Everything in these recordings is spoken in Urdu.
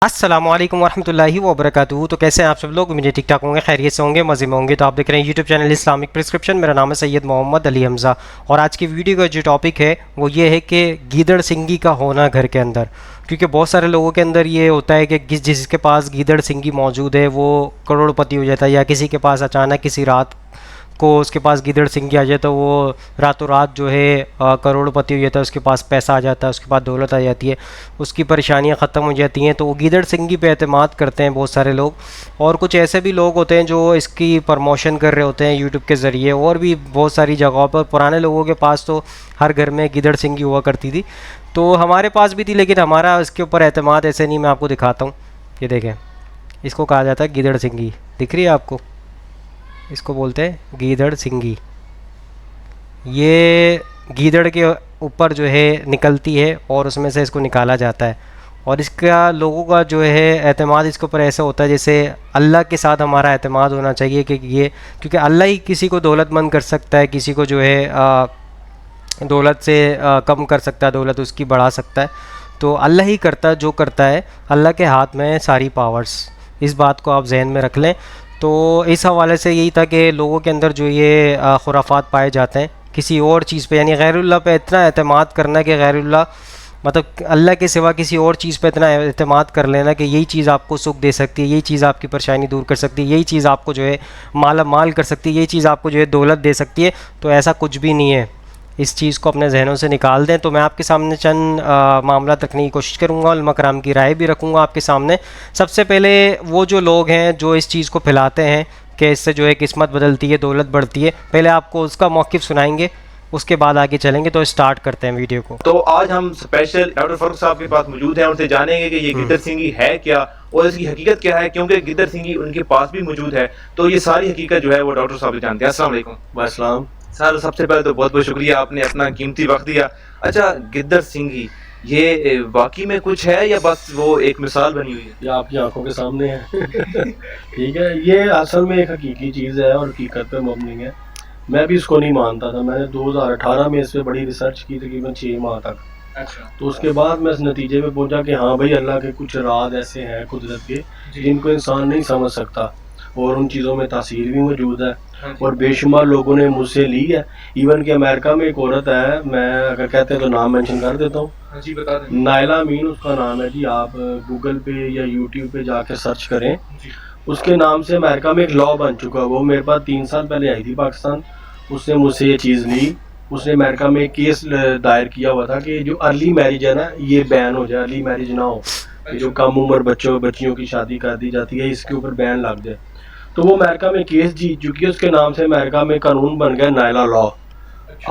السلام علیکم ورحمۃ اللہ وبرکاتہ. تو کیسے ہیں آپ سب لوگ؟ مجھے ٹھیک ٹھاک ہوں گے، خیریت سے ہوں گے، مزے میں ہوں گے. تو آپ دیکھ رہے ہیں یوٹیوب چینل اسلامک پرسکرپشن. میرا نام ہے سید محمد علی حمزہ، اور آج کی ویڈیو کا جو ٹاپک ہے وہ یہ ہے کہ گیدڑ سنگی کا ہونا گھر کے اندر. کیونکہ بہت سارے لوگوں کے اندر یہ ہوتا ہے کہ جس کے پاس گیدڑ سنگی موجود ہے وہ کروڑ پتی ہو جاتا ہے، یا کسی کے پاس اچانک کسی رات کو اس کے پاس گیدڑ سنگی آ جائے تو وہ راتوں رات جو ہے کروڑ پتی ہو جاتا ہے، اس کے پاس پیسہ آ جاتا ہے، اس کے پاس دولت آ جاتی ہے، اس کی پریشانیاں ختم ہو جاتی ہیں. تو وہ گیدڑ سنگی پہ اعتماد کرتے ہیں بہت سارے لوگ. اور کچھ ایسے بھی لوگ ہوتے ہیں جو اس کی پروموشن کر رہے ہوتے ہیں یوٹیوب کے ذریعے، اور بھی بہت ساری جگہوں پر. پرانے لوگوں کے پاس تو ہر گھر میں گیدڑ سنگی ہوا کرتی تھی، تو ہمارے پاس بھی تھی، لیکن ہمارا اس کے اوپر اعتماد ایسے نہیں. میں آپ کو دکھاتا ہوں، یہ دیکھیں، اس کو کہا جاتا ہے گیدڑ سنگی. دکھ رہی ہے آپ کو؟ اس کو بولتے ہیں گیدڑ سنگی. یہ گیدڑ کے اوپر جو ہے نکلتی ہے اور اس میں سے اس کو نکالا جاتا ہے. اور اس کا لوگوں کا جو ہے اعتماد اس کے اوپر ایسا ہوتا ہے جیسے اللہ کے ساتھ ہمارا اعتماد ہونا چاہیے کہ یہ، کیونکہ اللہ ہی کسی کو دولت مند کر سکتا ہے، کسی کو جو ہے دولت سے کم کر سکتا ہے، دولت اس کی بڑھا سکتا ہے. تو اللہ ہی کرتا ہے جو کرتا ہے، اللہ کے ہاتھ میں ساری پاورز. اس بات کو آپ ذہن میں رکھ لیں. تو اس حوالے سے یہی تھا کہ لوگوں کے اندر جو یہ خرافات پائے جاتے ہیں کسی اور چیز پہ، یعنی غیر اللہ پہ اتنا اعتماد کرنا کہ غیر اللہ، مطلب اللہ کے سوا کسی اور چیز پہ اتنا اعتماد کر لینا کہ یہی چیز آپ کو سکھ دے سکتی ہے، یہی چیز آپ کی پریشانی دور کر سکتی ہے، یہی چیز آپ کو جو ہے مالا مال کر سکتی ہے، یہی چیز آپ کو جو ہے دولت دے سکتی ہے. تو ایسا کچھ بھی نہیں ہے. اس چیز کو اپنے ذہنوں سے نکال دیں. تو میں آپ کے سامنے چند معاملات رکھنے کی کوشش کروں گا، علماء کرام کی رائے بھی رکھوں گا آپ کے سامنے. سب سے پہلے وہ جو لوگ ہیں جو اس چیز کو پھیلاتے ہیں کہ اس سے جو ہے قسمت بدلتی ہے، دولت بڑھتی ہے، پہلے آپ کو اس کا موقف سنائیں گے، اس کے بعد آگے چلیں گے. تو اسٹارٹ کرتے ہیں ویڈیو کو. تو آج ہم اسپیشل ڈاکٹر فاروق صاحب کے پاس موجود ہیں، ان سے جانیں گے کہ یہ گیدڑ سنگی ہے کیا اور اس کی حقیقت کیا ہے، کیونکہ گیدڑ سنگی ان کے پاس بھی موجود ہے. تو یہ ساری حقیقت جو ہے وہ ڈاکٹر صاحب سے جانتے ہیں. السلام علیکم. السلام. سر سب سے پہلے تو بہت بہت شکریہ، آپ نے اپنا قیمتی وقت دیا. اچھا، گیدڑ سنگی یہ واقعی میں کچھ ہے یا بس وہ ایک مثال بنی ہوئی ہے؟ یہ آپ کی آنکھوں کے سامنے ہے. ٹھیک ہے، یہ اصل میں ایک حقیقی چیز ہے اور حقیقت پہ مبنی ہے. میں بھی اس کو نہیں مانتا تھا. میں نے 2018 میں اس پہ بڑی ریسرچ کی تقریباً 6 ماہ تک. اچھا. تو اس کے بعد میں اس نتیجے پہ پہنچا کہ ہاں بھائی، اللہ کے کچھ راز ایسے ہیں قدرت کے جن کو انسان نہیں سمجھ سکتا، اور ان چیزوں میں تاثیر بھی موجود ہے. اور بے شمار لوگوں نے مجھ سے لی ہے. ایون کہ امریکہ میں ایک عورت ہے، میں اگر کہتے ہیں تو نام مینشن کر دیتا ہوں. جی بتا دیں. نائلہ امین اس کا نام ہے جی. آپ گوگل پہ یا یوٹیوب پہ جا کے سرچ کریں. اس کے نام سے امریکہ میں ایک لا بن چکا. وہ میرے پاس 3 سال پہلے آئی تھی پاکستان. اس نے مجھ سے یہ چیز لی. اس نے امریکہ میں ایک کیس دائر کیا ہوا تھا کہ جو ارلی میرج ہے نا، یہ بین ہو جائے، ارلی میرج نہ ہو، جو کم عمر بچیوں کی شادی کر دی جاتی ہے، اس کے اوپر بین لگ جائے. تو وہ امریکہ میں کیس جیت چکی ہے. اس کے نام سے امریکہ میں قانون بن گیا نائلہ لا.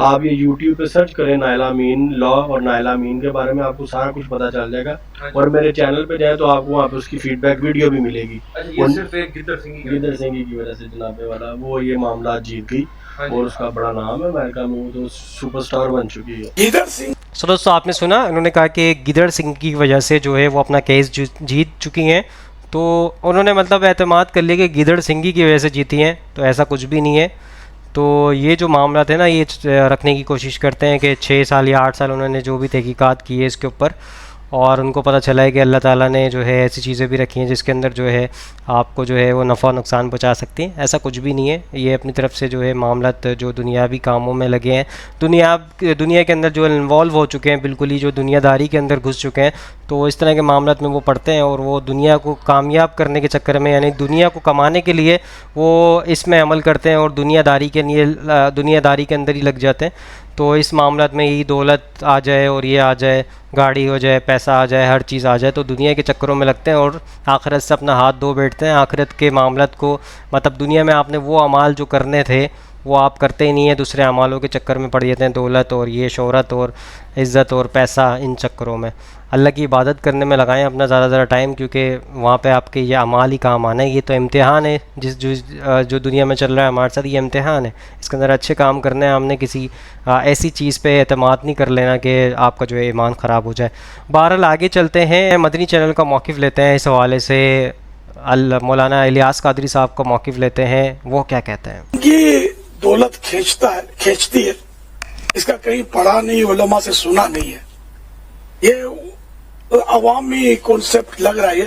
آپ یہ یوٹیوب پہ سرچ کریں نائلہ امین لا، اور نائلہ امین کے بارے میں آپ کو سارا کچھ پتہ چل جائے گا. اور میرے چینل پہ جائیں تو آپ کو وہاں پہ اس کی فیڈ بیک ویڈیو بھی ملے گی. گیدڑ سنگی کی وجہ سے جناب والا وہ یہ معاملات جیت گئی، اور اس کا بڑا نام ہے امریکہ میں. وہ تو سپر سٹار بن چکی ہے. سو دوستو، آپ نے سنا، انہوں نے کہا کہ گیدڑ سنگی کی وجہ سے جو ہے وہ اپنا کیس جیت چکی ہیں. تو انہوں نے مطلب اعتماد کر لیا کہ گیدڑ سنگی کی وجہ سے جیتی ہیں. تو ایسا کچھ بھی نہیں ہے. تو یہ جو معاملات ہیں نا، یہ رکھنے کی کوشش کرتے ہیں کہ 6 سال یا 8 سال انہوں نے جو بھی تحقیقات کی ہے اس کے اوپر، اور ان کو پتہ چلا ہے کہ اللہ تعالیٰ نے جو ہے ایسی چیزیں بھی رکھی ہیں جس کے اندر جو ہے آپ کو جو ہے وہ نفع و نقصان پہنچا سکتی ہیں. ایسا کچھ بھی نہیں ہے. یہ اپنی طرف سے جو ہے معاملات جو دنیاوی کاموں میں لگے ہیں، دنیا کے اندر جو انوالو ہو چکے ہیں، بالکل ہی جو دنیا داری کے اندر گھس چکے ہیں، تو اس طرح کے معاملات میں وہ پڑھتے ہیں، اور وہ دنیا کو کامیاب کرنے کے چکر میں، یعنی دنیا کو کمانے کے لیے وہ اس میں عمل کرتے ہیں، اور دنیا داری کے اندر ہی لگ جاتے ہیں. تو اس معاملات میں یہی دولت آ جائے اور یہ آ جائے، گاڑی ہو جائے، پیسہ آ جائے، ہر چیز آ جائے، تو دنیا کے چکروں میں لگتے ہیں اور آخرت سے اپنا ہاتھ دھو بیٹھتے ہیں. آخرت کے معاملات کو، مطلب دنیا میں آپ نے وہ اعمال جو کرنے تھے وہ آپ کرتے ہی نہیں ہیں، دوسرے اعمالوں کے چکر میں پڑ جاتے ہیں، دولت اور یہ شہرت اور عزت اور پیسہ، ان چکروں میں. اللہ کی عبادت کرنے میں لگائیں اپنا زیادہ ٹائم، کیونکہ وہاں پہ آپ کے یہ اعمال ہی کام آنا ہے. یہ تو امتحان ہے جو دنیا میں چل رہا ہے ہمارے ساتھ، یہ امتحان ہے. اس کے اندر اچھے کام کرنے ہیں. ہم نے کسی ایسی چیز پہ اعتماد نہیں کر لینا کہ آپ کا جو ہے ایمان خراب ہو جائے. بہرحال آگے چلتے ہیں، مدنی چینل کا موقف لیتے ہیں اس حوالے سے. مولانا الیاس قادری صاحب کا موقف لیتے ہیں، وہ کیا کہتے ہیں. یہ دولت کھینچتی ہے، اس کا کہیں پڑھا نہیں، علماء سے سنا نہیں ہے. یہ عوامی کانسیپٹ لگ رہا ہے.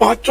5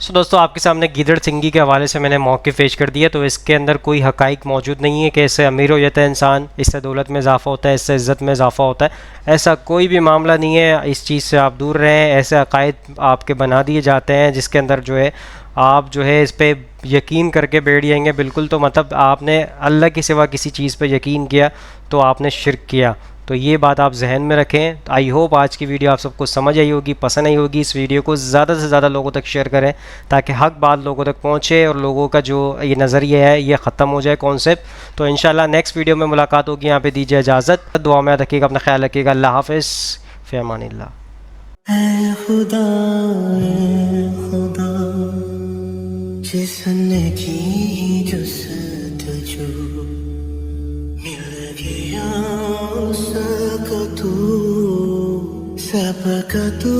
سو دوستوں آپ کے سامنے گیدڑ سنگھی کے حوالے سے میں نے موقف پیش کر دیا. تو اس کے اندر کوئی حقائق موجود نہیں ہے کہ اس سے امیر ہو جاتا ہے انسان, اس سے دولت میں اضافہ ہوتا ہے, اس سے عزت میں اضافہ ہوتا ہے. ایسا کوئی بھی معاملہ نہیں ہے. اس چیز سے آپ دور رہیں. ایسے عقائد آپ کے بنا دیے جاتے ہیں جس کے اندر جو ہے آپ جو ہے اس پہ یقین کر کے بیٹھ جائیں گے بالکل. تو مطلب آپ نے اللہ کے سوا کسی چیز پہ یقین کیا تو آپ نے شرک کیا. تو یہ بات آپ ذہن میں رکھیں. آئی ہوپ آج کی ویڈیو آپ سب کو سمجھ آئی ہوگی, پسند آئی ہوگی. اس ویڈیو کو زیادہ سے زیادہ لوگوں تک شیئر کریں تاکہ حق بات لوگوں تک پہنچے اور لوگوں کا جو یہ نظریہ ہے یہ ختم ہو جائے کانسیپٹ. تو انشاءاللہ نیکسٹ ویڈیو میں ملاقات ہوگی. یہاں پہ دیجیے اجازت. دعا میں یاد رکھیے گا, اپنا خیال رکھیے گا. اللہ حافظ, فی امان اللہ. اے خدا جس نے کی جستجو مل گیا اس کا تو سب کا تو